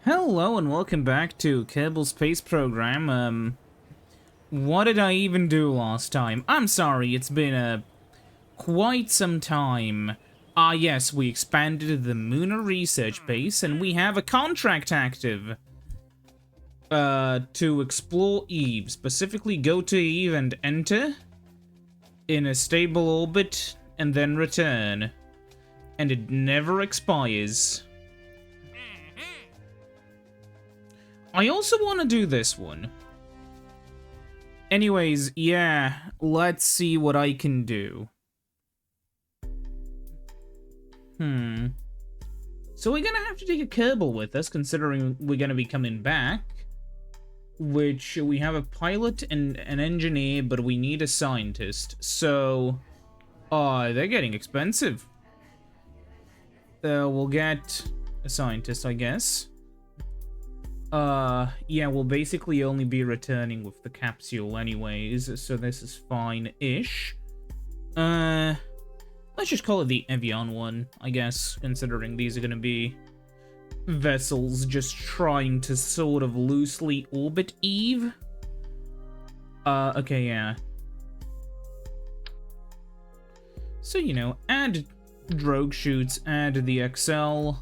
Hello and welcome back to Kerbal Space Program. What did I even do last time? I'm sorry, it's been quite some time. Yes, we expanded the Lunar Research Base and we have a contract active. To explore Eve. Specifically, go to Eve and enter in a stable orbit and then return. And it never expires. I also want to do this one. Anyways, yeah, let's see what I can do. So we're gonna have to take a Kerbal with us, considering we're gonna be coming back. Which, we have a pilot and an engineer, but we need a scientist. So, they're getting expensive. We'll get a scientist, I guess. Yeah, we'll basically only be returning with the capsule anyways, so this is fine-ish. Let's just call it the Evian one, I guess, considering these are gonna be vessels just trying to sort of loosely orbit Eve. Okay, yeah. So, you know, add drogue chutes, add the XL,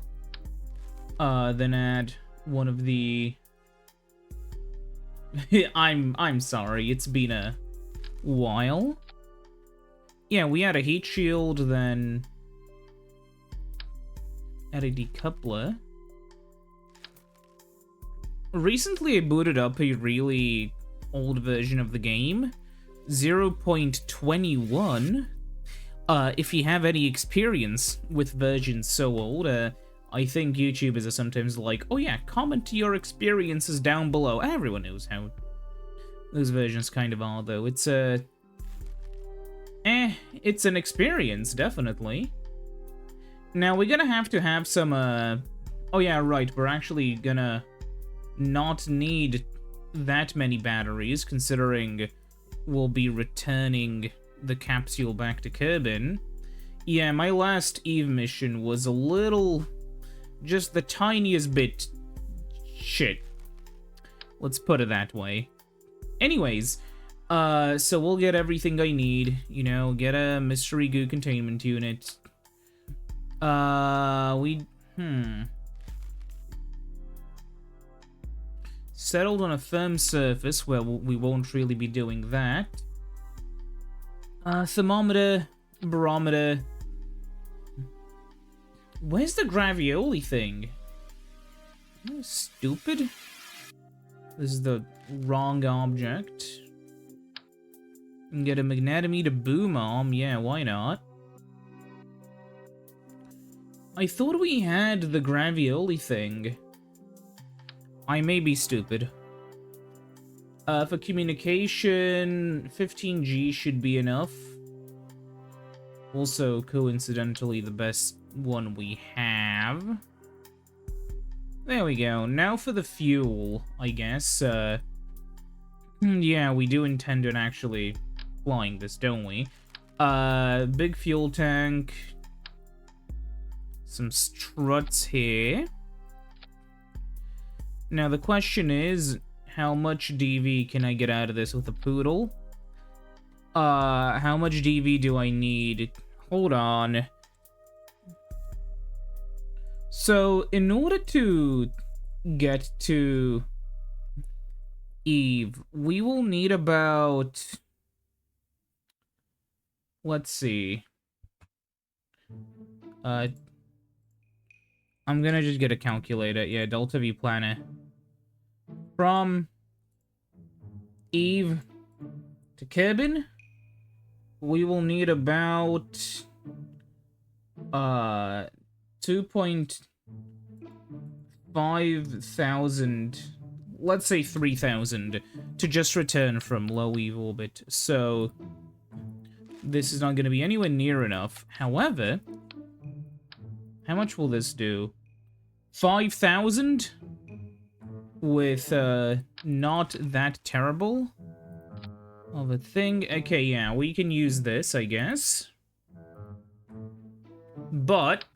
then add one of the... I'm sorry, it's been a while. Yeah, we had a heat shield, then add a decoupler. Recently I booted up a really old version of the game, 0.21. If you have any experience with versions so old, I think YouTubers are sometimes like, oh yeah, comment your experiences down below. Everyone knows how those versions kind of are, though. It's it's an experience, definitely. Now, we're gonna have to have some, oh yeah, right, we're actually gonna not need that many batteries, considering we'll be returning the capsule back to Kerbin. Yeah, my last Eve mission was a little... just the tiniest bit shit. Let's put it that way. Anyways, so we'll get everything I need. You know, get a mystery goo containment unit. Settled on a firm surface where we won't really be doing that. Thermometer, barometer. Where's the gravioli thing? Stupid. This is the wrong object. And get a magnetometer boom arm. Yeah, why not? I thought we had the gravioli thing. I may be stupid. For communication, 15G should be enough. Also, coincidentally, the best one we have. There we go. Now for the fuel, I guess. Yeah, we do intend on actually flying this, don't we? Big fuel tank. Some struts here. Now the question is, how much DV can I get out of this with a poodle? How much DV do I need? Hold on. So, in order to get to Eve, we will need about... let's see. I'm gonna just get a calculator. Yeah, Delta V Planner. From Eve to Kerbin, we will need about 2.5 thousand, let's say 3,000, to just return from low Eve orbit. So this is not going to be anywhere near enough. However, how much will this do? 5,000 with not that terrible of a thing. Okay, yeah, we can use this, I guess. But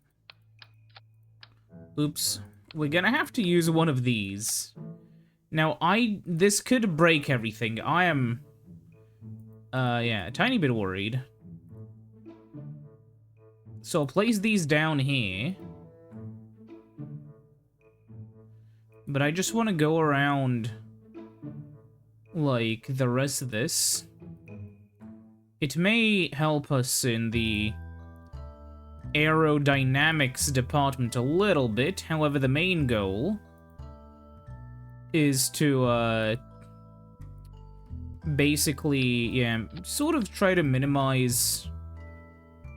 oops. we're gonna have to use one of these. Now, this could break everything. I am, yeah, a tiny bit worried. So I'll place these down here. But I just want to go around, like, the rest of this. It may help us in the aerodynamics department a little bit. However, the main goal is to, basically, yeah, sort of try to minimize...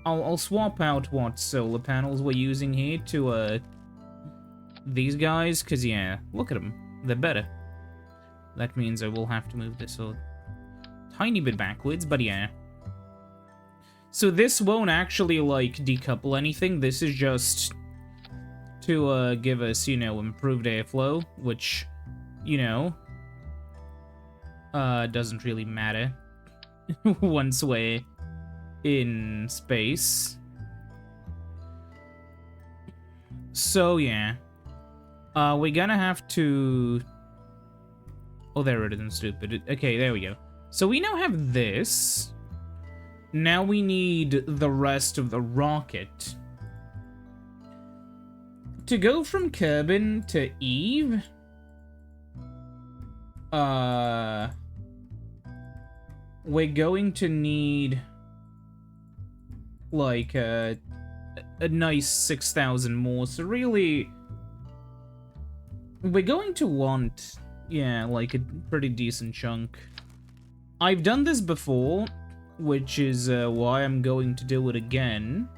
I'll swap out what solar panels we're using here to, these guys, because, yeah, look at them. They're better. That means I will have to move this a tiny bit backwards, but yeah. So this won't actually, like, decouple anything. This is just to, give us, you know, improved airflow, which, you know, doesn't really matter once we're in space. So, yeah. We're gonna have to... Oh, there it is, I'm stupid. Okay, there we go. So we now have this. Now we need the rest of the rocket. To go from Kerbal to Eve... we're going to need... like, a nice 6,000 more. So really... we're going to want, yeah, like a pretty decent chunk. I've done this before, which is why I'm going to do it again.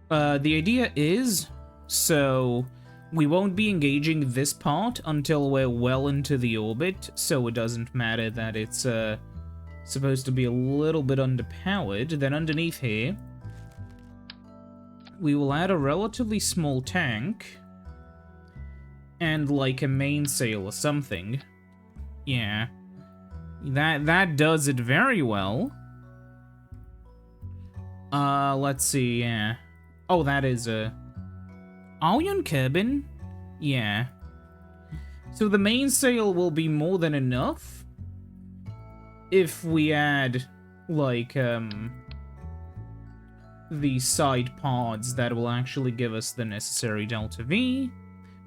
The idea is, so we won't be engaging this part until we're well into the orbit, so it doesn't matter that it's supposed to be a little bit underpowered. Then underneath here, we will add a relatively small tank and like a mainsail or something. Yeah. That does it very well. Let's see, yeah. Oh, that is are we on Kerbal? Yeah. So the mainsail will be more than enough if we add, like, the side pods that will actually give us the necessary delta V.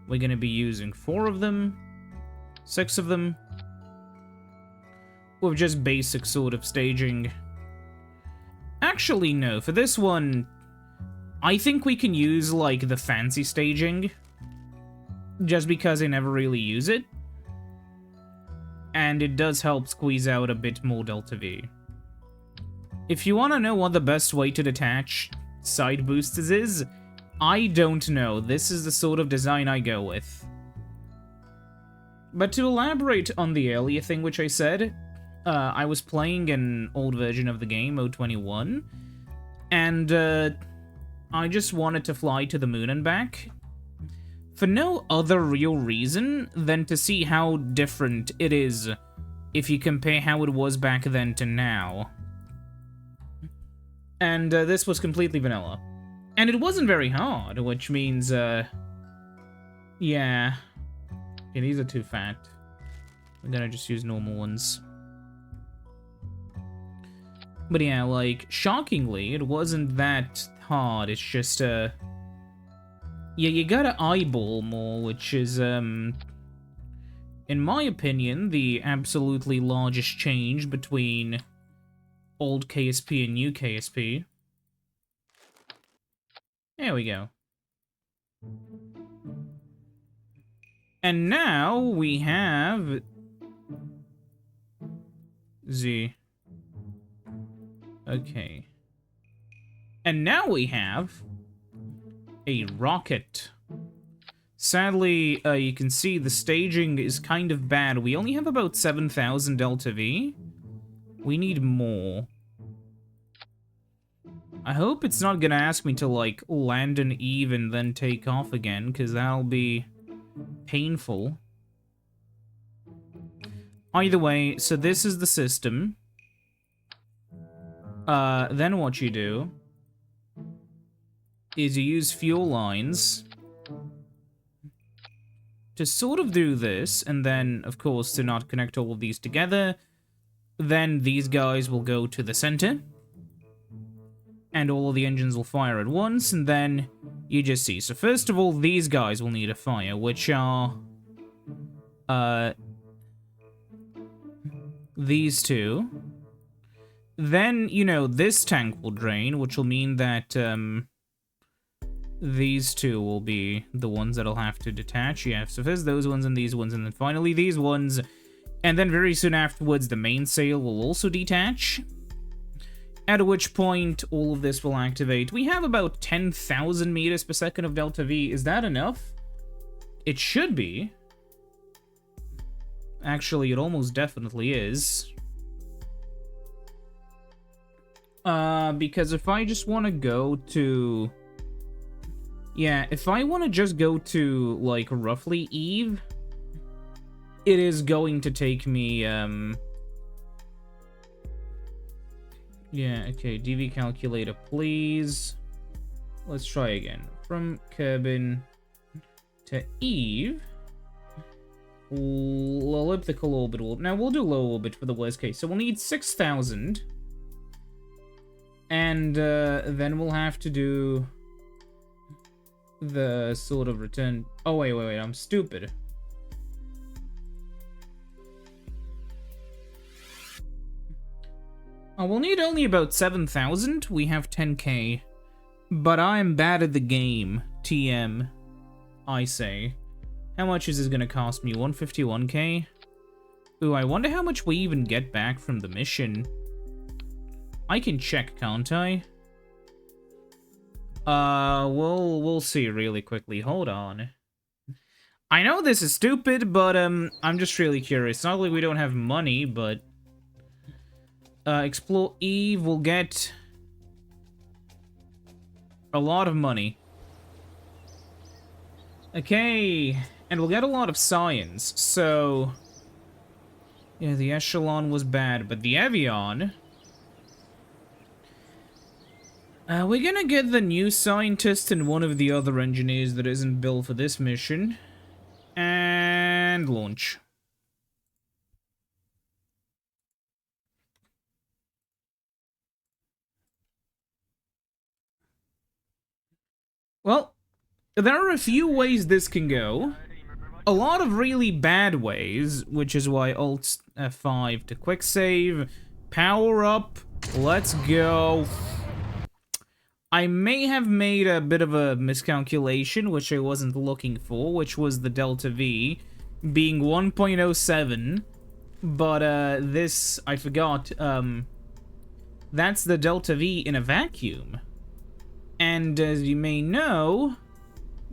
We're gonna be using 4 of them, 6 of them, with just basic sort of staging. Actually, no, for this one, I think we can use, like, the fancy staging, just because I never really use it, and it does help squeeze out a bit more delta V. If you want to know what the best way to detach side boosters is, I don't know. This is the sort of design I go with. But to elaborate on the earlier thing which I said, I was playing an old version of the game, 021, and I just wanted to fly to the moon and back, for no other real reason than to see how different it is if you compare how it was back then to now. And this was completely vanilla. And it wasn't very hard, which means, yeah. Okay, these are too fat. I'm gonna just use normal ones. But yeah, like, shockingly, it wasn't that hard. It's just, yeah, you gotta eyeball more, which is, in my opinion, the absolutely largest change between old KSP and new KSP. There we go. And now we have Z. Okay. And now we have a rocket. Sadly, you can see the staging is kind of bad. We only have about 7,000 delta V. We need more. I hope it's not gonna ask me to, like, land an Eve and then take off again, because that'll be painful. Either way, so this is the system. Then what you do is you use fuel lines to sort of do this, and then, of course, to not connect all of these together, then these guys will go to the center, and all of the engines will fire at once, and then you just see. So first of all, these guys will need a fire, which are, these two. Then, you know, this tank will drain, which will mean that, these two will be the ones that'll have to detach. Yeah, so first those ones and these ones, and then finally these ones. And then very soon afterwards, the mainsail will also detach. At which point, all of this will activate. We have about 10,000 meters per second of Delta V. Is that enough? It should be. Actually, it almost definitely is. Because if I just want to go to... Yeah, if I want to just go to, like, roughly Eve, it is going to take me, yeah, okay, DV calculator, please. Let's try again. From Kerbal to Eve. Elliptical orbit. Now, we'll do low orbit for the worst case. So we'll need 6,000. And, then we'll have to do... the sort of return... Oh, wait, I'm stupid. Oh, we'll need only about 7,000. We have 10k. But I'm bad at the game. TM, I say. How much is this gonna cost me? 151k? Ooh, I wonder how much we even get back from the mission. I can check, can't I? We'll see really quickly. Hold on. I know this is stupid, but, I'm just really curious. Not like we don't have money, but... Explore Eve will get... a lot of money. Okay, and we'll get a lot of science, so... Yeah, the Echelon was bad, but the Avion... we're gonna get the new scientist and one of the other engineers that isn't built for this mission. And launch. Well, there are a few ways this can go. A lot of really bad ways, which is why Alt F5 to quick save. Power up. Let's go. I may have made a bit of a miscalculation, which I wasn't looking for, which was the Delta V being 1.07. But, this, I forgot, that's the Delta V in a vacuum. And as you may know,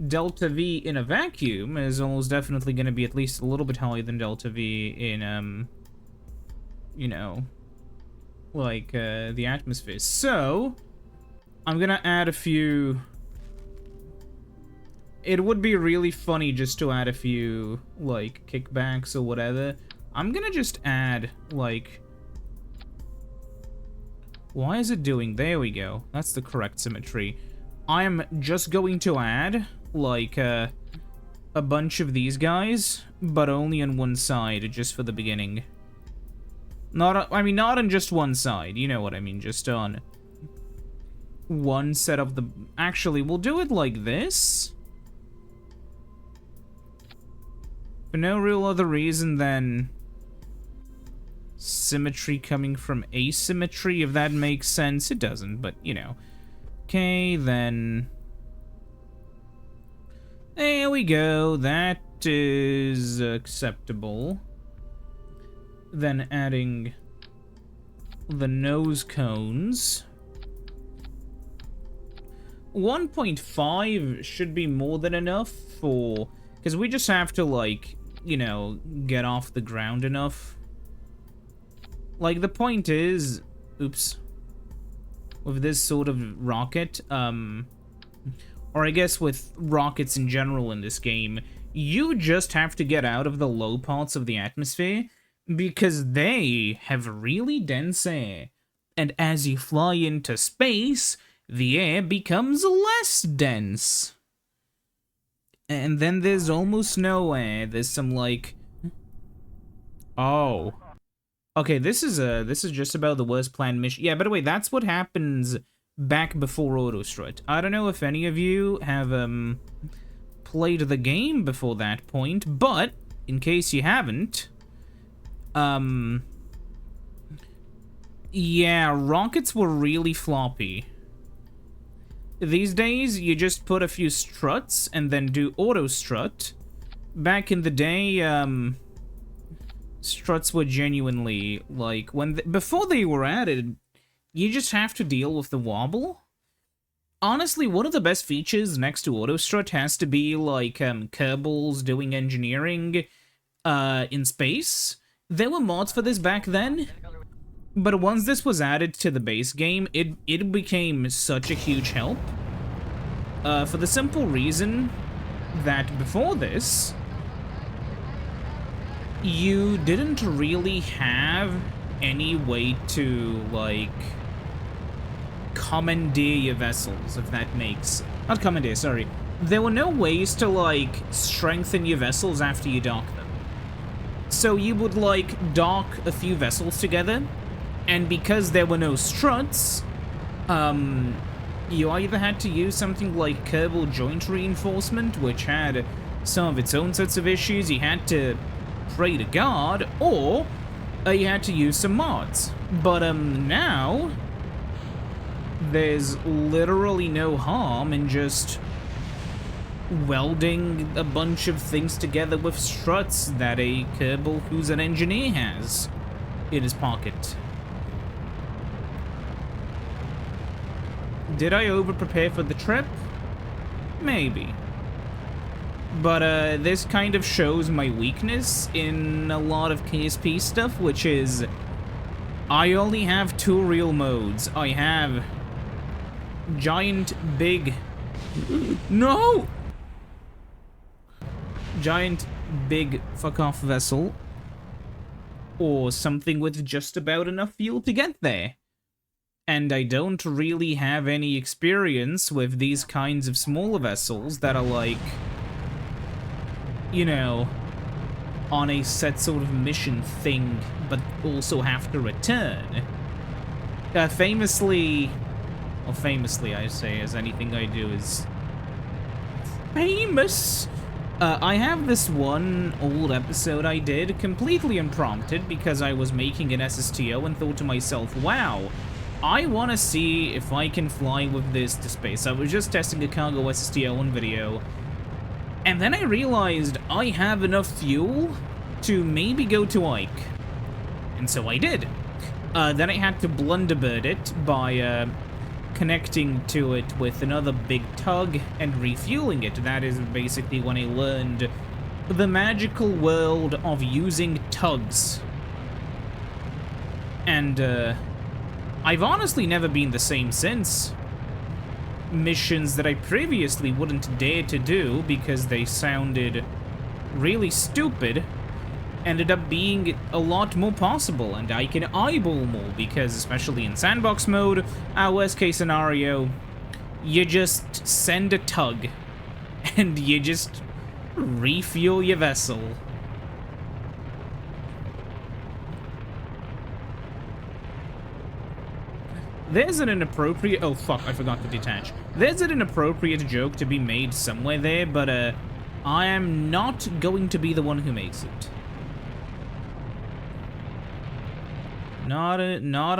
Delta V in a vacuum is almost definitely going to be at least a little bit higher than Delta V in, you know, like, the atmosphere. So... I'm gonna add a few... It would be really funny just to add a few, like, kickbacks or whatever. I'm gonna just add, like... Why is it doing... There we go. That's the correct symmetry. I am just going to add, like, a bunch of these guys, but only on one side, just for the beginning. Not, I mean, not on just one side. You know what I mean, just on... one set of the... Actually, we'll do it like this. For no real other reason than... symmetry coming from asymmetry, if that makes sense. It doesn't, but, you know. Okay, then... There we go. That is acceptable. Then adding... the nose cones... 1.5 should be more than enough for... Because we just have to, like, you know, get off the ground enough. Like, the point is... Oops. With this sort of rocket, or I guess with rockets in general in this game, you just have to get out of the low parts of the atmosphere, because they have really dense air. And as you fly into space... the air becomes less dense. And then there's almost nowhere. There's some, like... Oh. Okay, this is just about the worst planned mission. Yeah, by the way, that's what happens back before Autostrut. I don't know if any of you have, played the game before that point, but in case you haven't, yeah, rockets were really floppy. These days, you just put a few struts and then do auto strut. Back in the day, struts were genuinely, like, before they were added, you just have to deal with the wobble. Honestly, one of the best features next to auto strut has to be, like, Kerbal's doing engineering, in space. There were mods for this back then, but once this was added to the base game, it became such a huge help. For the simple reason that before this, you didn't really have any way to, like, commandeer your vessels, if that makes... Not commandeer, sorry. There were no ways to, like, strengthen your vessels after you dock them. So you would, like, dock a few vessels together, and because there were no struts, you either had to use something like Kerbal joint reinforcement, which had some of its own sets of issues, you had to pray to God, or you had to use some mods. But now there's literally no harm in just welding a bunch of things together with struts that a Kerbal who's an engineer has in his pocket. Did I over-prepare for the trip? Maybe. But this kind of shows my weakness in a lot of KSP stuff, which is I only have two real modes. I have giant big... No! Giant big fuck-off vessel, or something with just about enough fuel to get there. And I don't really have any experience with these kinds of smaller vessels that are like, you know, on a set sort of mission thing, but also have to return. Famously I say, as anything I do is famous. I have this one old episode I did, completely unprompted, because I was making an SSTO and thought to myself, wow, I want to see if I can fly with this to space. I was just testing a cargo SSTO on video, and then I realized I have enough fuel to maybe go to Ike. And so I did. Then I had to blunderbird it by connecting to it with another big tug and refueling it. That is basically when I learned the magical world of using tugs. And I've honestly never been the same since. Missions that I previously wouldn't dare to do because they sounded really stupid ended up being a lot more possible, and I can eyeball more because, especially in sandbox mode, our worst case scenario, you just send a tug and you just refuel your vessel. There's an inappropriate... Oh, fuck, I forgot to detach. There's an inappropriate joke to be made somewhere there, but, I am not going to be the one who makes it. Not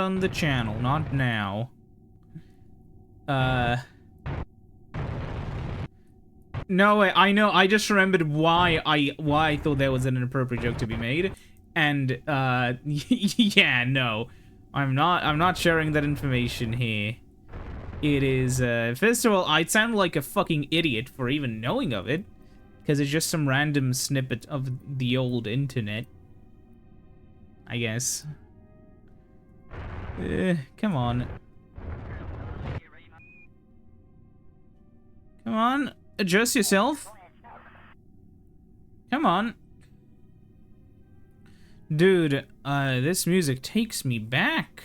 on the channel, not now. No, I know, I just remembered why I thought there was an inappropriate joke to be made, and, yeah, no. I'm not sharing that information here. It is, first of all, I'd sound like a fucking idiot for even knowing of it, because it's just some random snippet of the old internet, I guess. Come on. Come on, adjust yourself. Come on. Dude, this music takes me back.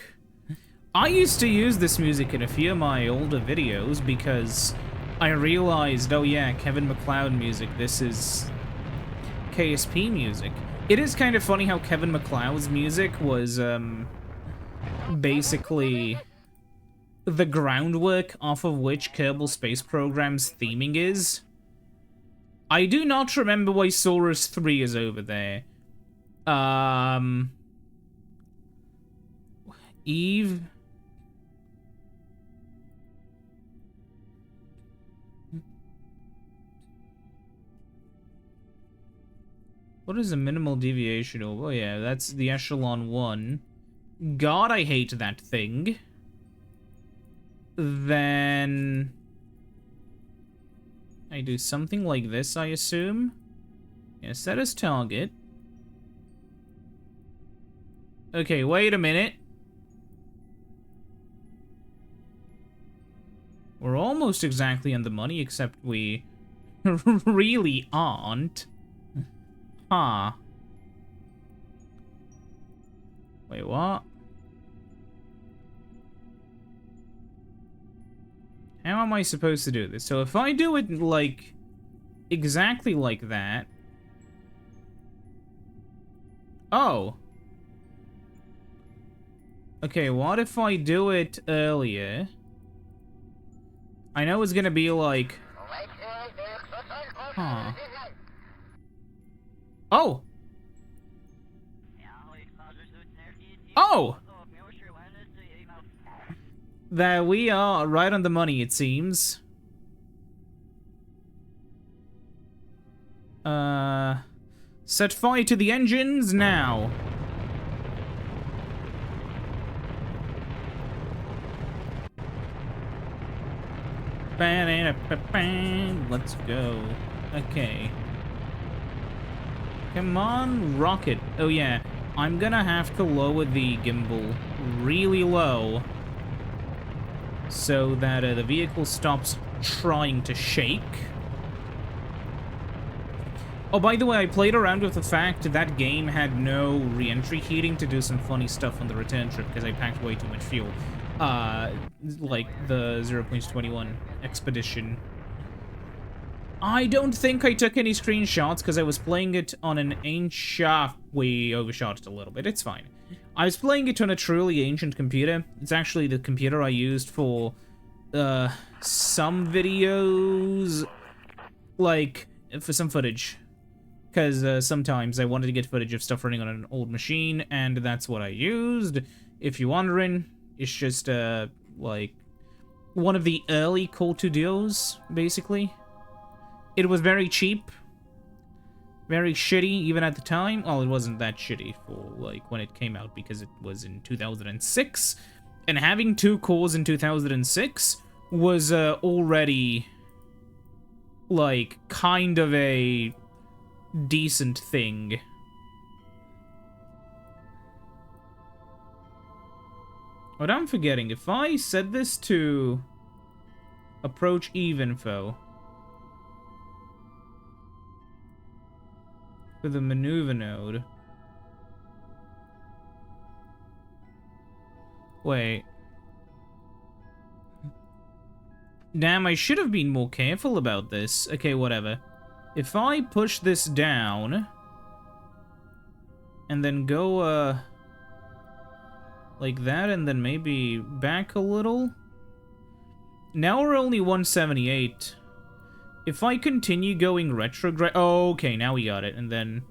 I used to use this music in a few of my older videos because I realized, oh yeah, Kevin MacLeod music. This is KSP music. It is kind of funny how Kevin MacLeod's music was, basically the groundwork off of which Kerbal Space Program's theming is. I do not remember why Saurus 3 is over there. Eve? What is a minimal deviation of? Oh yeah, that's the Echelon 1. God, I hate that thing. Then I do something like this, I assume. Yeah, set as target. Okay, wait a minute. We're almost exactly on the money, except we really aren't. Huh. Wait, what? How am I supposed to do this? So if I do it, like, exactly like that... Oh. Okay, what if I do it earlier? I know it's gonna be like... Huh. Oh! Oh! There we are, right on the money, it seems. Set fire to the engines now. Let's go. Okay. Come on, rocket. Oh yeah, I'm gonna have to lower the gimbal really low so that the vehicle stops trying to shake. Oh, by the way, I played around with the fact that game had no re-entry heating to do some funny stuff on the return trip because I packed way too much fuel. Like the 0.21 expedition. I don't think I took any screenshots because I was playing it on an ancient... We overshot it a little bit, it's fine. I was playing it on a truly ancient computer. It's actually the computer I used for, some videos, like, for some footage. Because, sometimes I wanted to get footage of stuff running on an old machine, and that's what I used. If you're wondering, it's just, like, one of the early Call to Duos, basically. It was very cheap, very shitty even at the time. Well, it wasn't that shitty for, like, when it came out because it was in 2006. And having 2 cores in 2006 was already, like, kind of a decent thing. What I'm forgetting, if I set this to approach Eve info with a maneuver node. Wait. Damn, I should have been more careful about this. Okay, whatever. If I push this down and then go, like that, and then maybe back a little. Now we're only 178. If I continue going retrograde... Oh, okay, now we got it. And then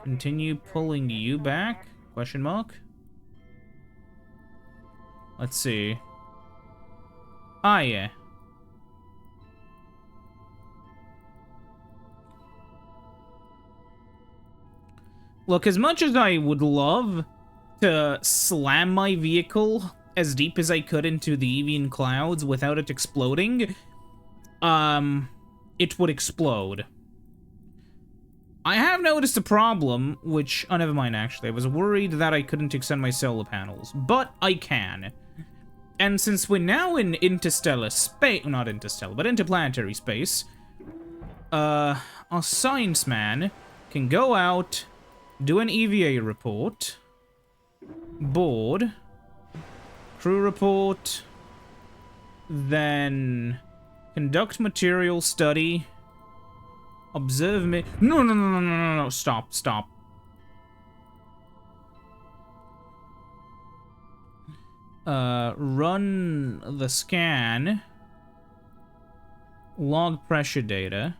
continue pulling you back? Question mark? Let's see. Ah, yeah. Look, as much as I would love to slam my vehicle as deep as I could into the Evian clouds without it exploding, it would explode. I have noticed a problem, which... Oh, never mind, actually. I was worried that I couldn't extend my solar panels, but I can. And since we're now in interstellar space... Not interstellar, but interplanetary space, our science man can go out, do an EVA report, board, crew report, then Conduct material study. Observe me. No, no, no, no, no, no, no. Stop, stop. Run the scan. Log pressure data.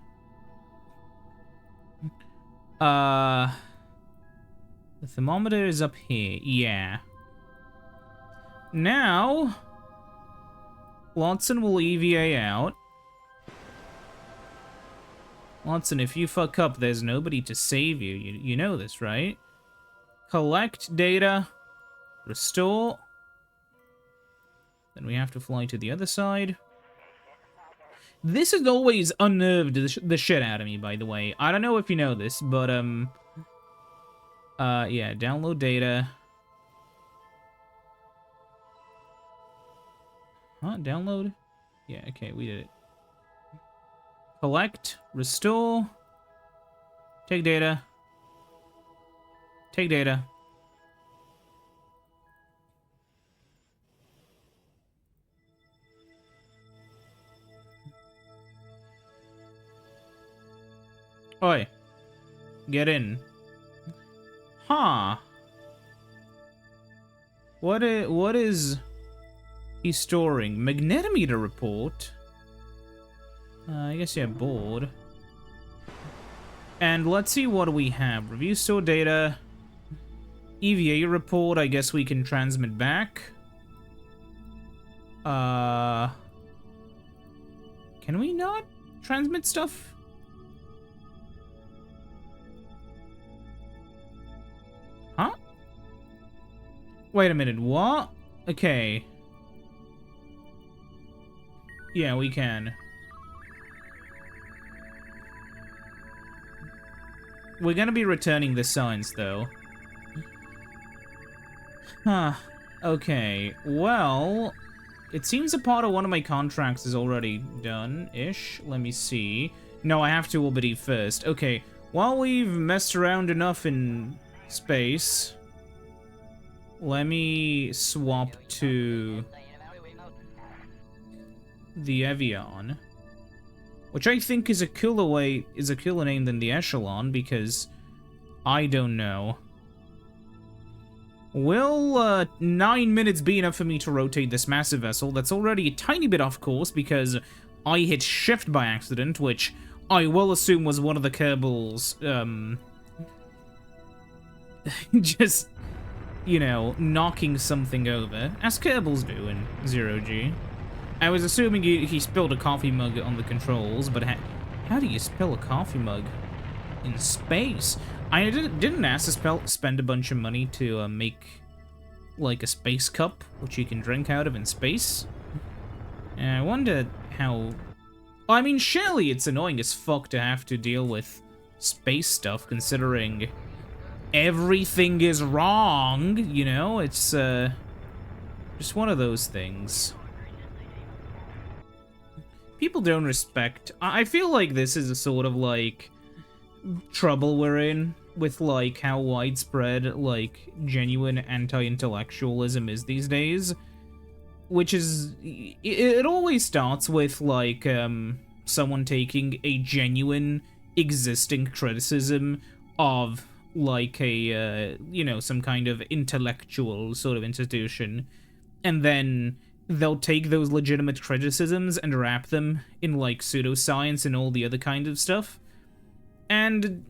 The thermometer is up here. Yeah. Now, Watson will EVA out. Watson, if you fuck up, there's nobody to save you. You know this, right? Collect data. Restore. Then we have to fly to the other side. This has always unnerved the shit out of me, by the way. I don't know if you know this, but, yeah, download data. Huh? Download? Yeah, okay, we did it. Collect, restore, take data, take data. Oi, get in. Huh. What is he storing? Magnetometer report? I guess, yeah, board. And let's see what we have. Review store data. EVA report, I guess we can transmit back. Can we not transmit stuff? Huh? Wait a minute, what? Okay. Yeah, we can. We're gonna be returning the signs, though. Huh. Okay. Well, it seems a part of one of my contracts is already done-ish. Let me see. No, I have to orbit Eve first. Okay. While we've messed around enough in space, let me swap to the Evian. Which I think is a cooler name than the Echelon, because I don't know. Will 9 minutes be enough for me to rotate this massive vessel that's already a tiny bit off course because I hit shift by accident, which I will assume was one of the Kerbal's, just, you know, knocking something over, as Kerbals do in 0G. I was assuming he spilled a coffee mug on the controls, but how do you spill a coffee mug in space? I didn't NASA spend a bunch of money to make, like, a space cup, which you can drink out of in space? And I wonder how... I mean, surely it's annoying as fuck to have to deal with space stuff, considering everything is wrong, you know? It's, just one of those things. People don't respect... I feel like this is a sort of, like, trouble we're in with, like, how widespread, like, genuine anti-intellectualism is these days. Which is... It always starts with, like, someone taking a genuine existing criticism of, like, a, you know, some kind of intellectual sort of institution, and then they'll take those legitimate criticisms and wrap them in, like, pseudoscience and all the other kind of stuff. And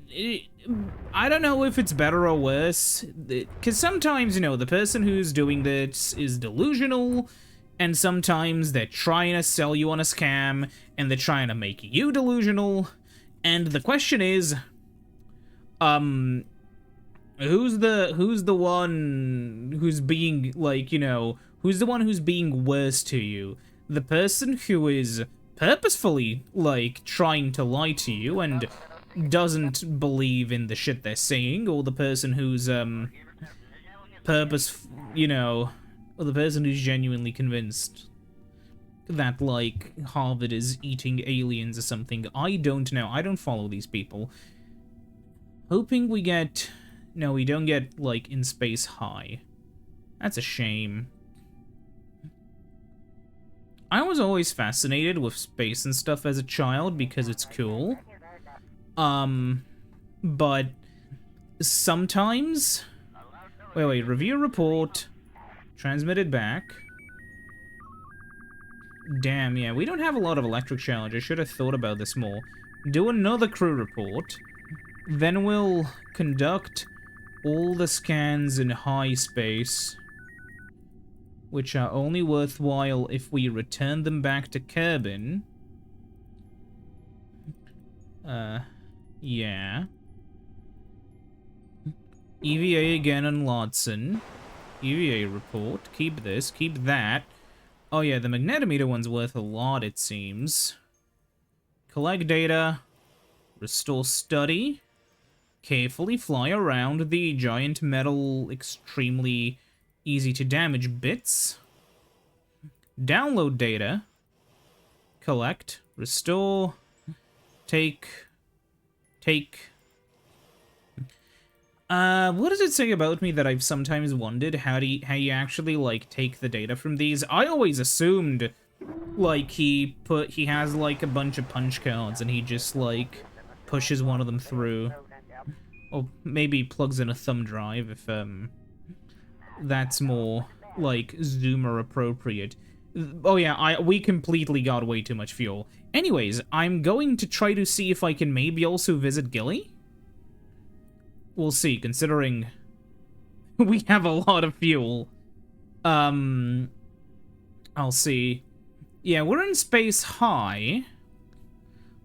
I don't know if it's better or worse, because sometimes, you know, the person who's doing this is delusional, and sometimes they're trying to sell you on a scam, and they're trying to make you delusional, and the question is, who's the one who's being, like, you know, who's the one who's being worse to you? The person who is purposefully, like, trying to lie to you and doesn't believe in the shit they're saying, or the person who's, you know, or the person who's genuinely convinced that, like, Harvard is eating aliens or something? I don't know. I don't follow these people. Hoping we get... No, we don't get, like, in space high. That's a shame. I was always fascinated with space and stuff as a child because it's cool. But sometimes... Wait, review report. Transmitted back. Damn, yeah, we don't have a lot of electric challenge. I should have thought about this more. Do another crew report. Then we'll conduct all the scans in high space, which are only worthwhile if we return them back to Kerbal. Yeah. EVA again on Lodson. EVA report. Keep this, keep that. Oh yeah, the magnetometer one's worth a lot, it seems. Collect data. Restore study. Carefully fly around the giant metal, extremely easy to damage bits. Download data. Collect. Restore. Take. What does it say about me that I've sometimes wondered how you actually, like, take the data from these? I always assumed, like, he has, like, a bunch of punch cards and he just, like, pushes one of them through. Or maybe plugs in a thumb drive if, that's more, like, zoomer appropriate. Oh yeah, we completely got way too much fuel. Anyways, I'm going to try to see if I can maybe also visit Gilly. We'll see, considering we have a lot of fuel. I'll see. Yeah, we're in space high.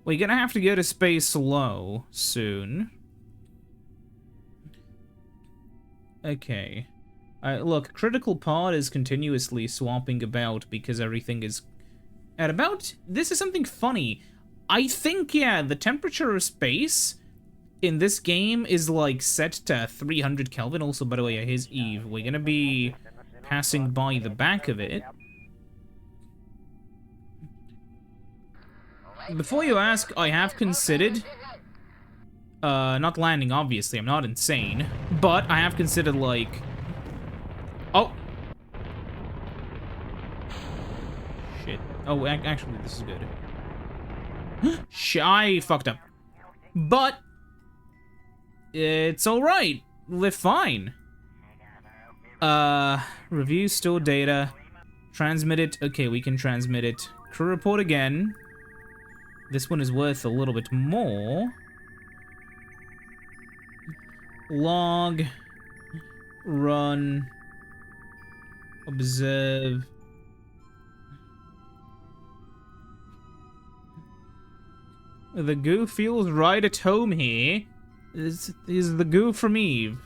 We're gonna have to go to space low soon. Okay. Look, critical pod is continuously swapping about because everything is at about... This is something funny. I think, yeah, the temperature of space in this game is, like, set to 300 Kelvin. Also, by the way, here's Eve. We're gonna be passing by the back of it. Before you ask, I have considered... not landing, obviously. I'm not insane. But I have considered, like... Oh! Shit. Oh, actually, this is good. I fucked up. But... it's alright. Live fine. Review, store data. Transmit it. Okay, we can transmit it. Crew report again. This one is worth a little bit more. Log. Run. Observe. The goo feels right at home here. Is the goo from Eve?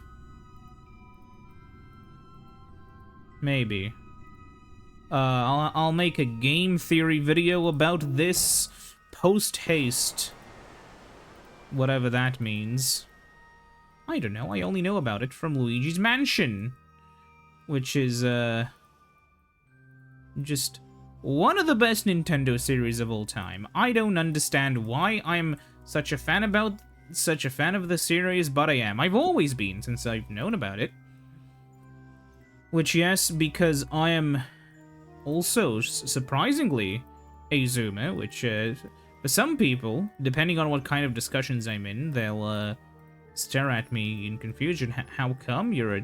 Maybe. I'll make a game theory video about this post-haste. Whatever that means. I don't know, I only know about it from Luigi's Mansion. Which is, just one of the best Nintendo series of all time. I don't understand why I'm such a fan of the series, but I am. I've always been, since I've known about it. Which, yes, because I am also, surprisingly, a zoomer, which, for some people, depending on what kind of discussions I'm in, they'll, stare at me in confusion. How come you're a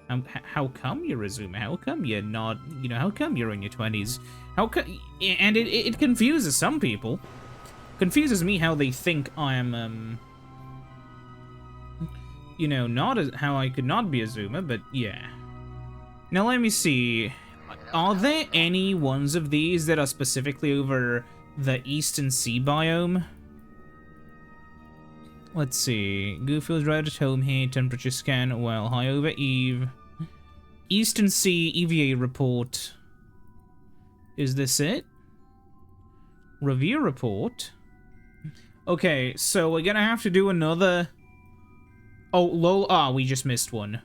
zoomer? How come you're not, you know, how come you're in your 20s? And it confuses some people. Confuses me how they think I am, you know, how I could not be a zoomer, but yeah. Now let me see. Are there any ones of these that are specifically over the Eastern Sea biome? Let's see. Goofy's right at home here. Temperature scan. Well, high over Eve. Eastern Sea EVA report. Is this it? Review report. Okay, so we're gonna have to do another... Oh, lol. Ah, we just missed one.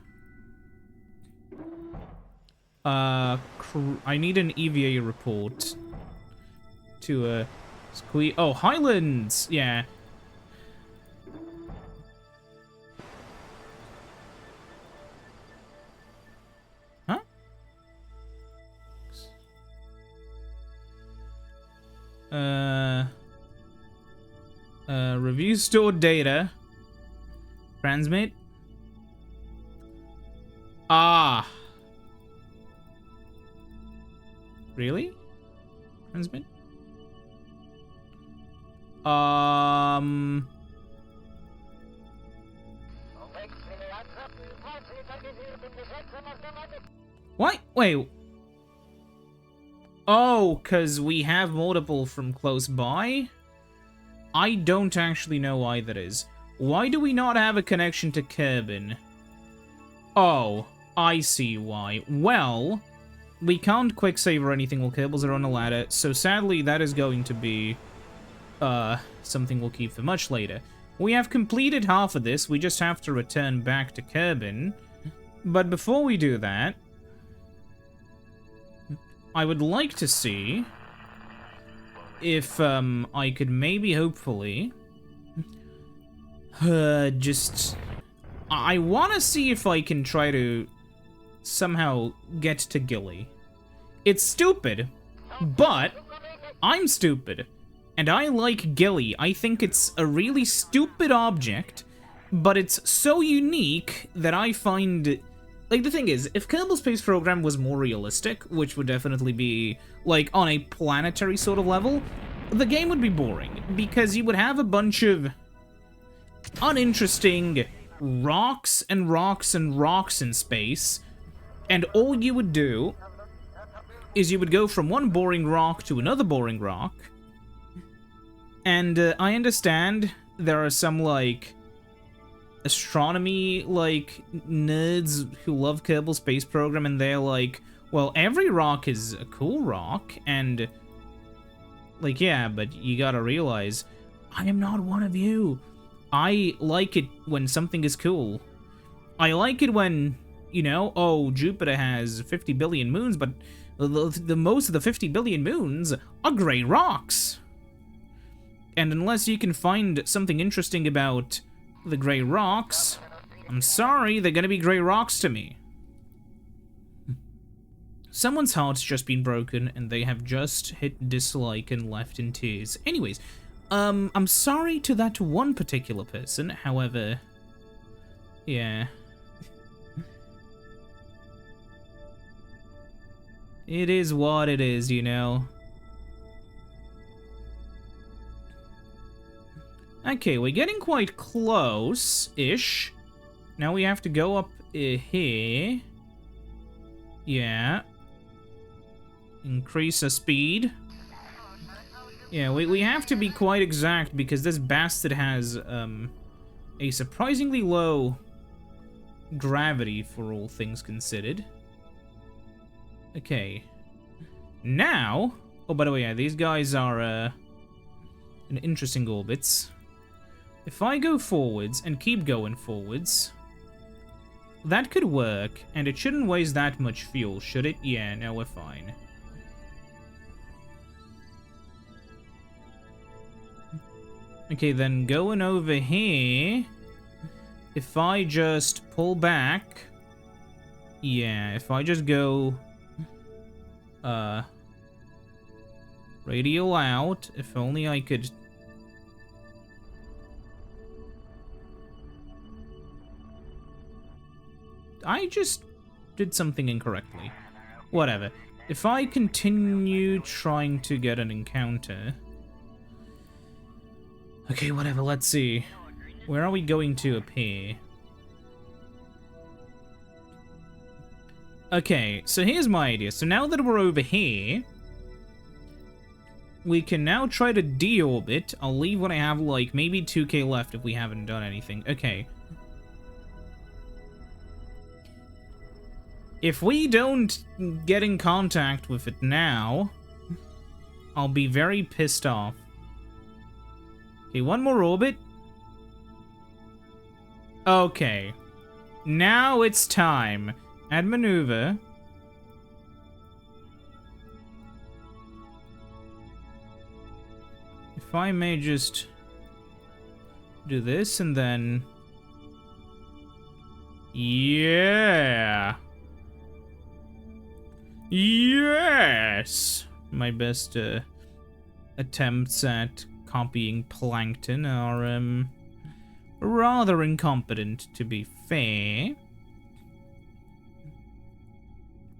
I need an EVA report. To, squeeze... Oh, Highlands! Yeah. Review stored data. Transmit. Ah. Really? Transmit? What? Wait. Oh, because we have multiple from close by? I don't actually know why that is. Why do we not have a connection to Kerbin? Oh, I see why. Well, we can't quick save or anything while Kerbals are on a ladder, so sadly that is going to be, something we'll keep for much later. We have completed half of this, we just have to return back to Kerbin. But before we do that, I would like to see if, I could maybe, hopefully, I want to see if I can try to somehow get to Gilly. It's stupid, but I'm stupid, and I like Gilly. I think it's a really stupid object, but it's so unique that I find... Like, the thing is, if Kerbal Space Program was more realistic, which would definitely be, like, on a planetary sort of level, the game would be boring, because you would have a bunch of uninteresting rocks and rocks and rocks in space, and all you would do is you would go from one boring rock to another boring rock, and I understand there are some, like, astronomy, like, nerds who love Kerbal Space Program, and they're like, well, every rock is a cool rock, and, like, yeah, but you gotta realize, I am not one of you. I like it when something is cool. I like it when, you know, oh, Jupiter has 50 billion moons, but the most of the 50 billion moons are gray rocks. And unless you can find something interesting about the gray rocks, I'm sorry, they're gonna be gray rocks to me. Someone's heart's just been broken, and they have just hit dislike and left in tears. Anyways, I'm sorry to that one particular person, however, yeah. It is what it is, you know. Okay, we're getting quite close-ish. Now we have to go up here. Yeah. Increase the speed. Yeah, we have to be quite exact because this bastard has a surprisingly low gravity for all things considered. Okay. Now... Oh, by the way, yeah, these guys are in interesting orbits. If I go forwards and keep going forwards, that could work, and it shouldn't waste that much fuel, should it? Yeah, no, we're fine. Okay, then going over here, if I just pull back, yeah, if I just go, radial out, if only I could... I just did something incorrectly. Whatever. If I continue trying to get an encounter... Okay, whatever, let's see. Where are we going to up here? Okay, so here's my idea. So now that we're over here, we can now try to deorbit. I'll leave what I have, like, maybe 2k left if we haven't done anything. Okay. If we don't get in contact with it now, I'll be very pissed off. Okay, one more orbit. Okay. Now it's time. Add maneuver. If I may just do this and then... Yeah! Yes! My best attempts at copying Plankton are, rather incompetent, to be fair.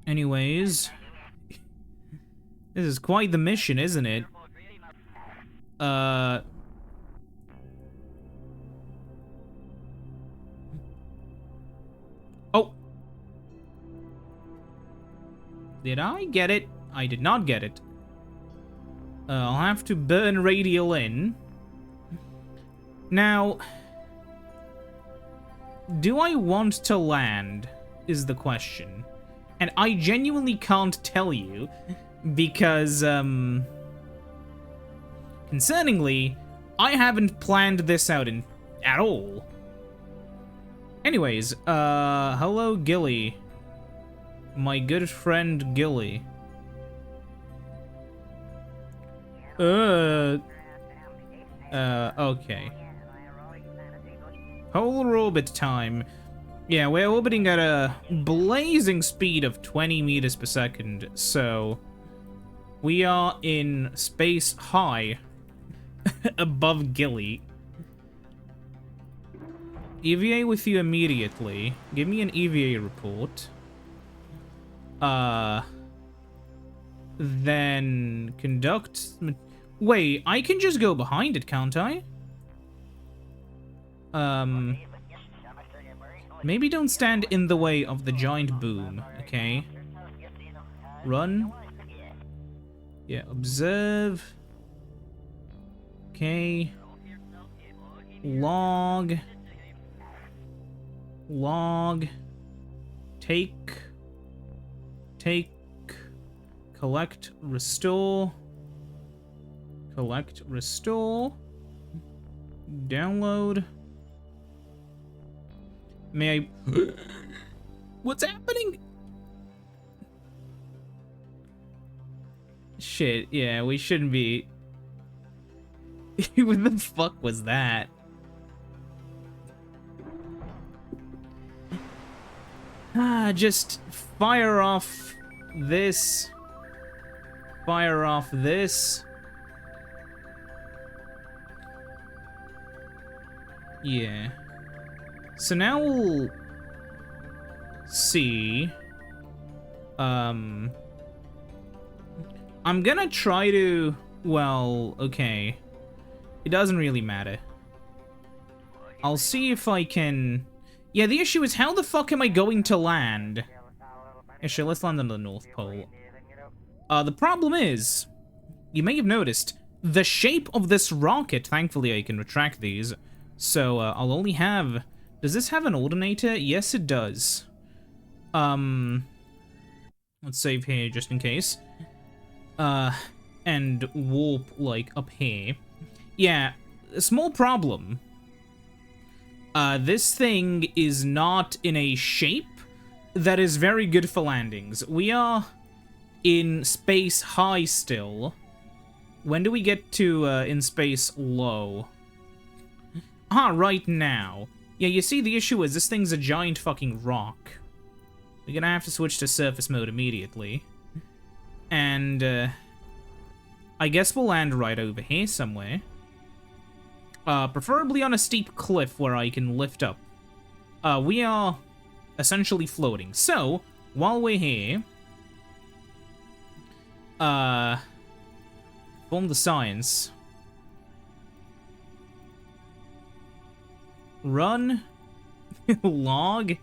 Anyways, this is quite the mission, isn't it? Oh. Did I get it? I did not get it. I'll have to burn radial in. Now, do I want to land, is the question. And I genuinely can't tell you, because, concerningly, I haven't planned this out at all. Anyways, hello, Gilly. My good friend, Gilly. Okay. Polar orbit time. Yeah, we're orbiting at a blazing speed of 20 meters per second, so we are in space high above Gilly. EVA with you immediately. Give me an EVA report. Then conduct... Wait, I can just go behind it, can't I? Maybe don't stand in the way of the giant boom, okay? Run. Yeah, observe. Okay. Log. Log. Take. Collect, restore. Collect, restore. Download. May I... What's happening? Shit, yeah, we shouldn't be... What the fuck was that? Just fire off this. Fire off this. Yeah. So now we'll see. I'm gonna try to... Well, okay. It doesn't really matter. I'll see if I can... Yeah, the issue is how the fuck am I going to land? Yeah, sure, let's land on the North Pole. The problem is, you may have noticed, the shape of this rocket, thankfully I can retract these, so I'll only have... Does this have an alternator? Yes, it does. Let's save here just in case. And warp, like, up here. Yeah, a small problem. This thing is not in a shape that is very good for landings. We are in space high still. When do we get to, in space low? Right now. Yeah, you see, the issue is this thing's a giant fucking rock. We're gonna have to switch to surface mode immediately. And, I guess we'll land right over here somewhere. Preferably on a steep cliff where I can lift up. We are essentially floating. So, while we're here, perform the science. Run. Log.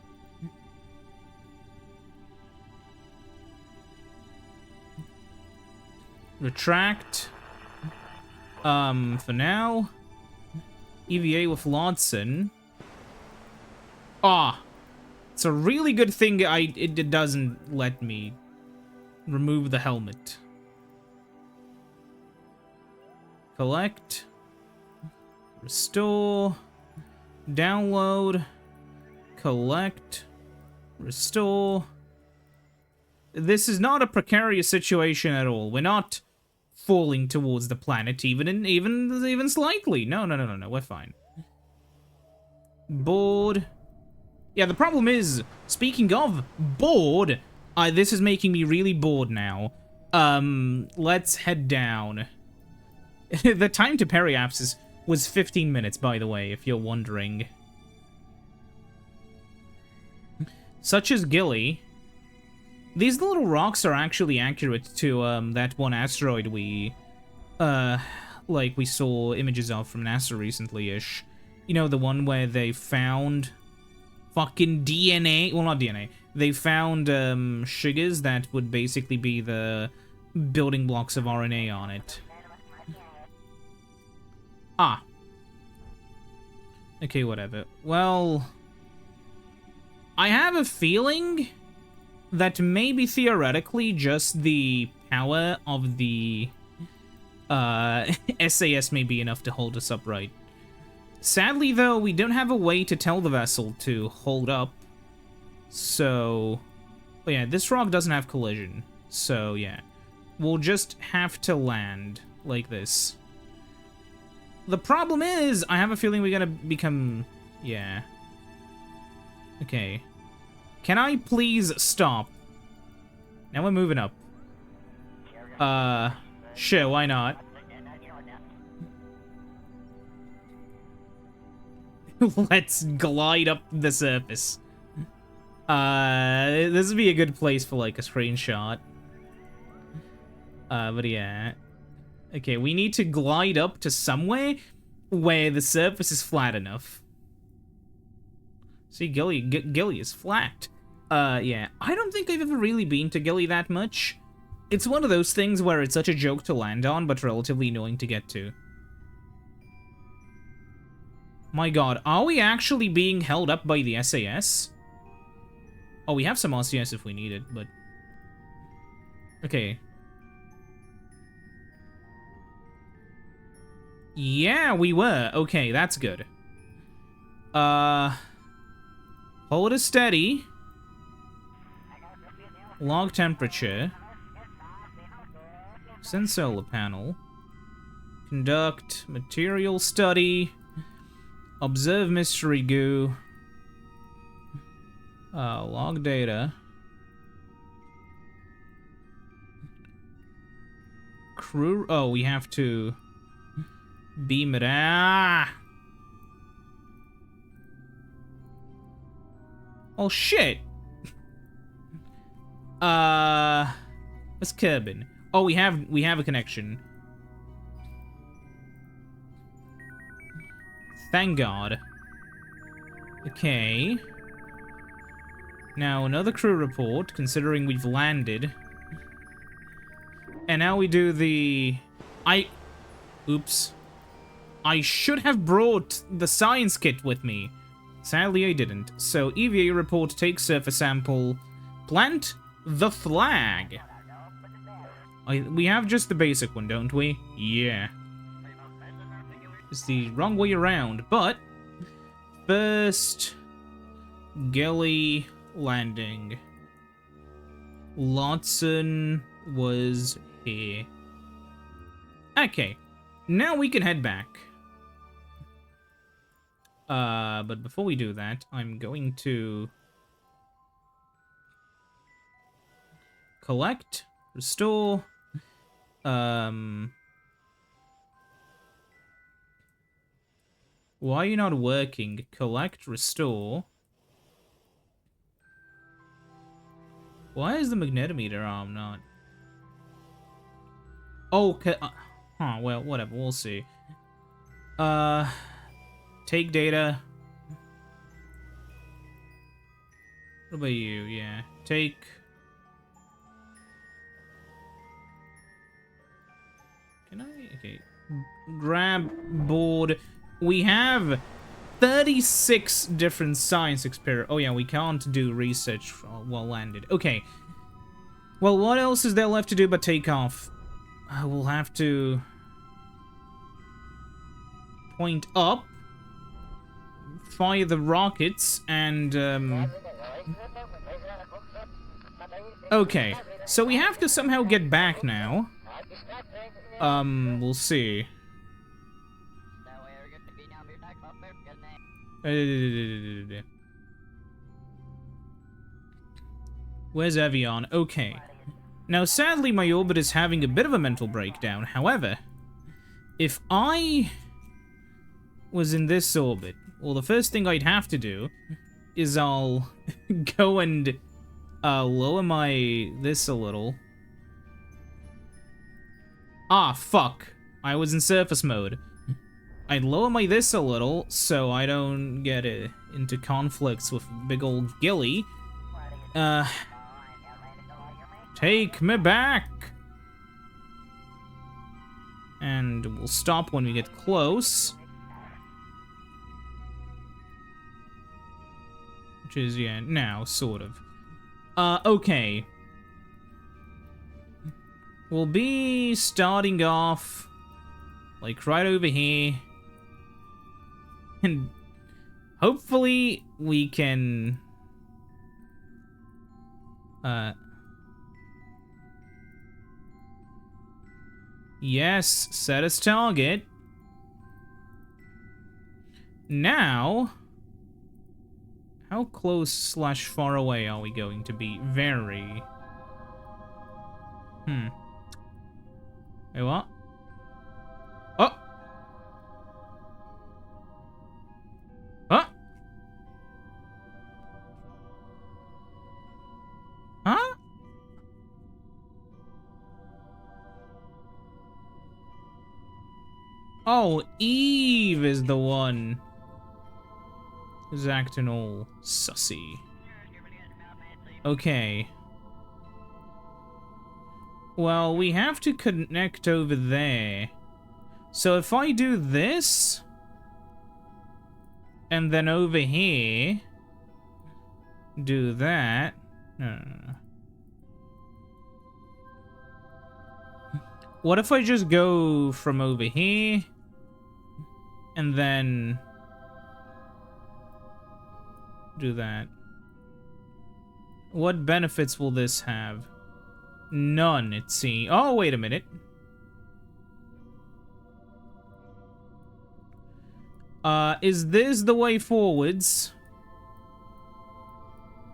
Retract. For now. EVA with Lodson. It's a really good thing it doesn't let me remove the helmet. Collect. Restore. Download. Collect. Restore. This is not a precarious situation at all. We're not falling towards the planet even slightly. No, we're fine. Board. Yeah, the problem is, speaking of bored, this is making me really bored now. Let's head down. The time to periapsis was 15 minutes, by the way, if you're wondering. Such as Gilly. These little rocks are actually accurate to that one asteroid we saw images of from NASA recently-ish. You know, the one where they found fucking DNA. Well, not DNA. They found sugars that would basically be the building blocks of RNA on it. Ah. Okay, whatever. Well, I have a feeling that maybe theoretically just the power of the SAS may be enough to hold us upright. Sadly, though, we don't have a way to tell the vessel to hold up. So, oh yeah, this rock doesn't have collision. So, yeah. We'll just have to land like this. The problem is, I have a feeling we're gonna become... yeah. Okay. Can I please stop? Now we're moving up. Sure, why not? Let's glide up the surface. This would be a good place for, like, a screenshot. But yeah. Okay, we need to glide up to somewhere where the surface is flat enough. See, Gilly is flat. Yeah. I don't think I've ever really been to Gilly that much. It's one of those things where it's such a joke to land on, but relatively annoying to get to. My god, are we actually being held up by the SAS? Oh, we have some RCS if we need it, but... okay. Yeah, we were. Okay, that's good. Hold it steady. Log temperature. Send solar panel. Conduct material study. Observe mystery goo. Log data. Crew. Oh, we have to beam it. Ah! Oh shit. Let's Kerbal. Oh, we have a connection. Thank God. Okay. Now, another crew report, considering we've landed. And now we do the... oops. I should have brought the science kit with me. Sadly, I didn't. So, EVA report, take surface sample, plant the flag. We have just the basic one, don't we? Yeah. It's the wrong way around, but first, Gilly landing. Lotson was here. Okay, now we can head back. But before we do that, I'm going to collect, restore, why are you not working? Collect, restore. Why is the magnetometer arm not? Oh, huh, well, whatever, we'll see. Take data. What about you? Yeah, take... can I? Okay. Grab board. We have 36 different science experiments. Oh yeah, we can't do research while landed. Okay. Well, what else is there left to do but take off? We'll have to point up, fire the rockets, and okay. So we have to somehow get back now. We'll see. Where's Evian? Okay. Now, sadly, my orbit is having a bit of a mental breakdown. However, If I was in this orbit, well, the first thing I'd have to do is I'll go and lower my this a little. Ah, fuck. I was in surface mode. I'd lower my this a little so I don't get into conflicts with big old Gilly. Take me back! And we'll stop when we get close. Which is, yeah, now, sort of. Okay. We'll be starting off, like, right over here. And hopefully we can... Yes, set as target. Now... How close / far away are we going to be? Very. Wait, what? Oh! Huh? Huh? Oh, Eve is the one who's acting all sussy. Okay. Well, we have to connect over there. So if I do this, and then over here, do that. No. What if I just go from over here, and then do that? What benefits will this have? None, it seems. Oh, wait a minute. Is this the way forwards?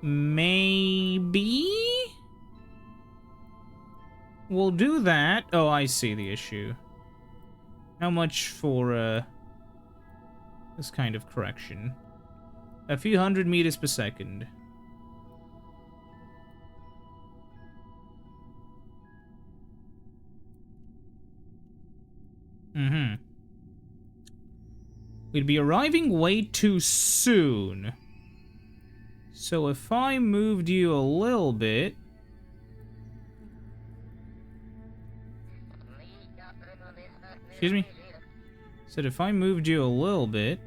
Maybe? We'll do that. Oh, I see the issue. How much for, this kind of correction? A few hundred meters per second. We'd be arriving way too soon. So if I moved you a little bit... Excuse me? Said if I moved you a little bit...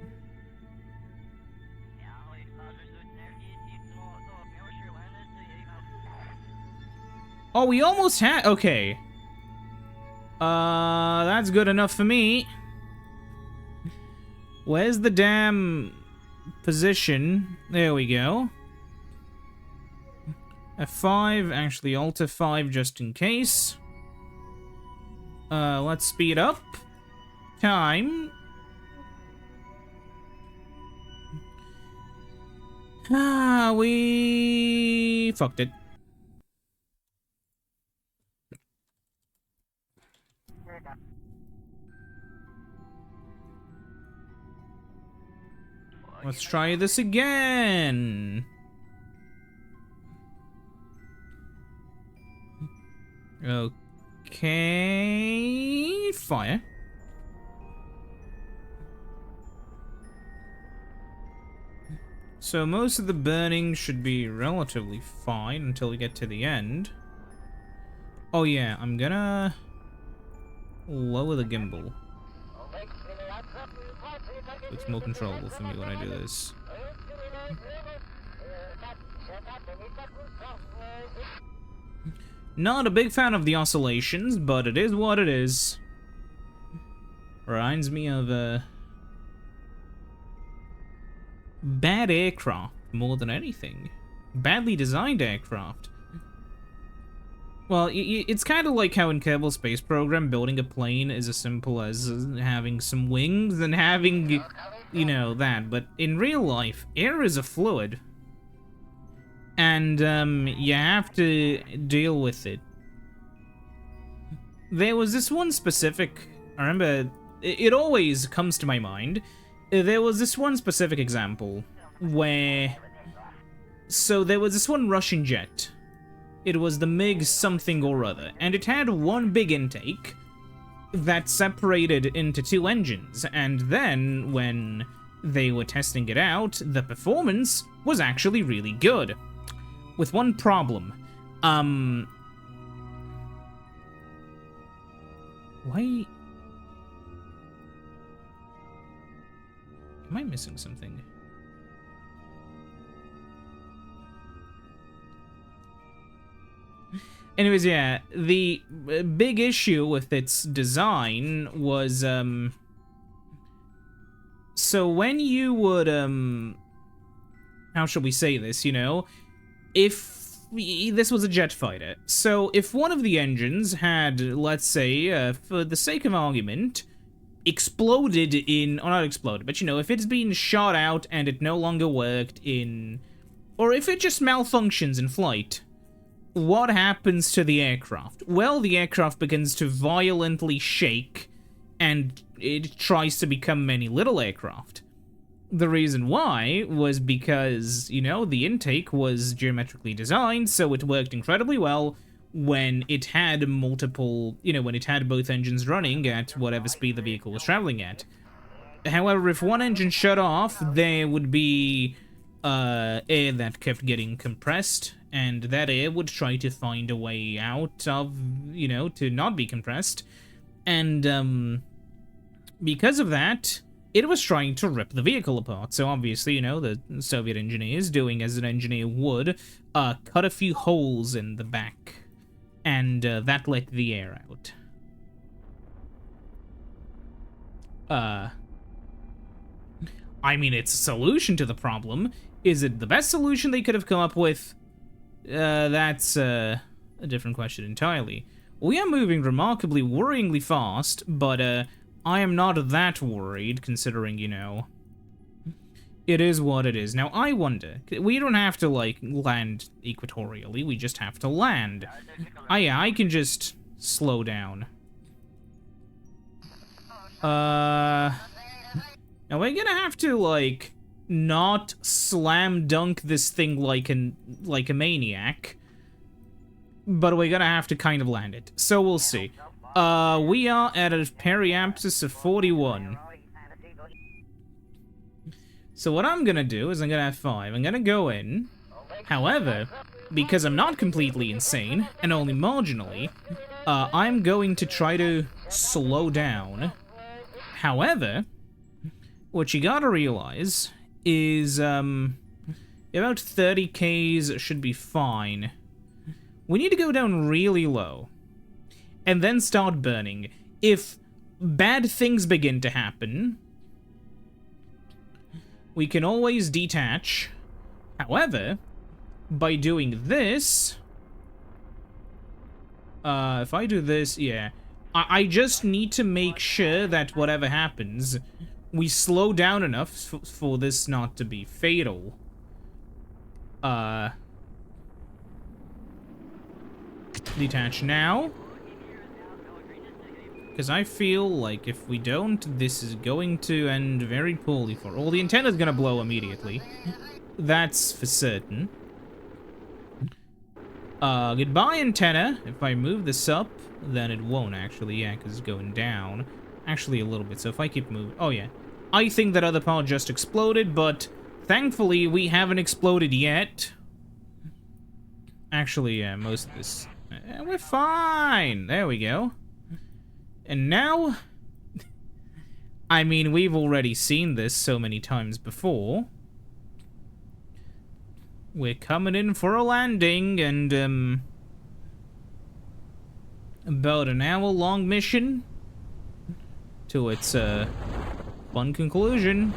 Oh, we almost had... Okay. That's good enough for me. Where's the damn position? There we go. F5, actually Alt F5 just in case. Let's speed up. Time. We fucked it. Let's try this again. Okay, fire. So most of the burning should be relatively fine until we get to the end. Oh yeah, I'm gonna lower the gimbal. It's more controllable for me when I do this. Not a big fan of the oscillations, but it is what it is. Reminds me of a bad aircraft more than anything. Badly designed aircraft. Well, it's kind of like how in Kerbal Space Program, building a plane is as simple as having some wings and having, you know, that. But in real life, air is a fluid. And, you have to deal with it. There was this one specific... I remember it always comes to my mind. There was this one specific example where... So there was this one Russian jet. It was the MiG something or other, and it had one big intake that separated into two engines, and then when they were testing it out, the performance was actually really good. With one problem. Why... Am I missing something? Anyways, yeah, the big issue with its design was, so when you would, how shall we say this, you know? If this was a jet fighter, so if one of the engines had, let's say, for the sake of argument, exploded in, or not exploded, but you know, if it's been shot out and it no longer worked in, or if it just malfunctions in flight, what happens to the aircraft? Well, the aircraft begins to violently shake, and it tries to become many little aircraft. The reason why was because, you know, the intake was geometrically designed, so it worked incredibly well when it had multiple, you know, when it had both engines running at whatever speed the vehicle was traveling at. However, if one engine shut off, there would be air that kept getting compressed, and that air would try to find a way out of, you know, to not be compressed. And, because of that, it was trying to rip the vehicle apart. So obviously, you know, the Soviet engineers, doing as an engineer would, cut a few holes in the back, and that let the air out. I mean, it's a solution to the problem. Is it the best solution they could have come up with? That's a different question entirely. We are moving remarkably, worryingly fast, but I am not that worried, considering, you know, it is what it is. Now, I wonder, we don't have to, like, land equatorially, we just have to land. Yeah, I can just slow down. Now we're gonna have to, like, not slam dunk this thing like a maniac, but we're gonna have to kind of land it. So we'll see. We are at a periapsis of 41. So what I'm gonna do is I'm gonna have 5. I'm gonna go in. However, because I'm not completely insane, and only marginally, I'm going to try to slow down. However, what you gotta realize is, about 30 Ks should be fine. We need to go down really low, and then start burning. If bad things begin to happen, we can always detach. However, by doing this, if I do this, yeah, I just need to make sure that whatever happens, we slow down enough for this not to be fatal. Detach now. Because I feel like if we don't, this is going to end very poorly for all. The antenna's gonna blow immediately. That's for certain. Goodbye, antenna. If I move this up, then it won't actually, yeah, because it's going down. Actually, a little bit, so if I keep moving... Oh, yeah. I think that other part just exploded, but thankfully, we haven't exploded yet. Actually, yeah, most of this... we're fine! There we go. And now... I mean, we've already seen this so many times before. We're coming in for a landing, and, about an hour-long mission to its, fun conclusion.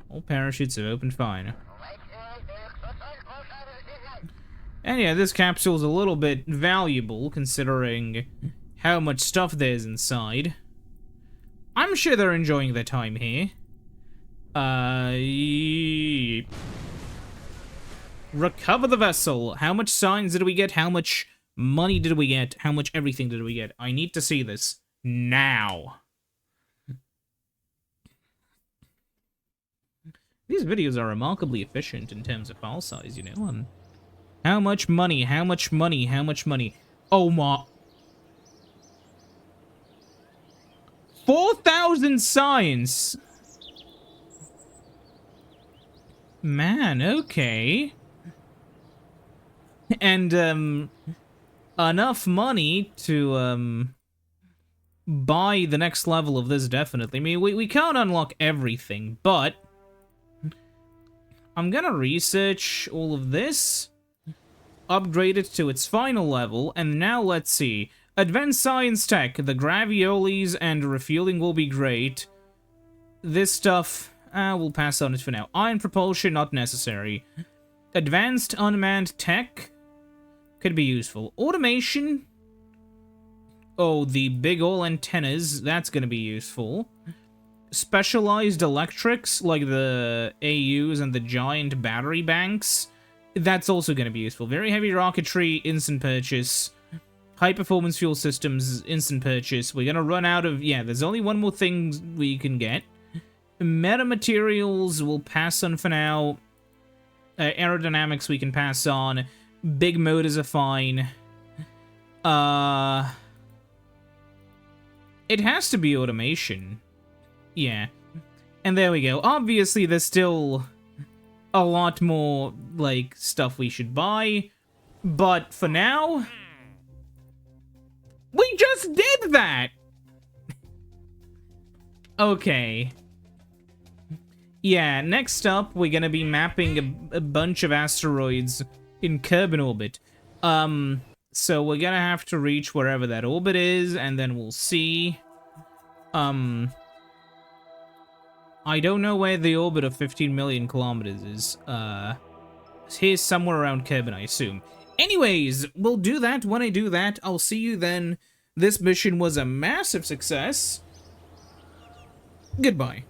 All parachutes have opened fine. And yeah, this capsule's a little bit valuable, considering how much stuff there's inside. I'm sure they're enjoying their time here. Recover the vessel. How much signs did we get? How much money did we get? How much everything did we get? I need to see this now. These videos are remarkably efficient in terms of file size, you know? How much money? How much money? How much money? Oh my... 4,000 science! Man, okay. And, enough money to, buy the next level of this, definitely. I mean, we can't unlock everything, but... I'm gonna research all of this, upgrade it to its final level, and now let's see. Advanced Science Tech, the graviolis and refueling will be great. This stuff, we'll pass on it for now. Ion propulsion, not necessary. Advanced Unmanned Tech could be useful. Automation, oh, the big ol' antennas, that's gonna be useful. Specialized electrics, like the AUs and the giant battery banks, that's also going to be useful. Very heavy rocketry, instant purchase. High performance fuel systems, instant purchase. We're going to run out of... Yeah, there's only one more thing we can get. Metamaterials we'll pass on for now. Aerodynamics we can pass on. Big motors are fine. It has to be automation. Yeah. And there we go. Obviously, there's still a lot more, like, stuff we should buy. But for now, we just did that! Okay. Yeah, next up, we're gonna be mapping a bunch of asteroids in Kerbal orbit. So we're gonna have to reach wherever that orbit is, and then we'll see. I don't know where the orbit of 15 million kilometers is. It's here somewhere around Kerbal, I assume. Anyways, we'll do that when I do that. I'll see you then. This mission was a massive success. Goodbye.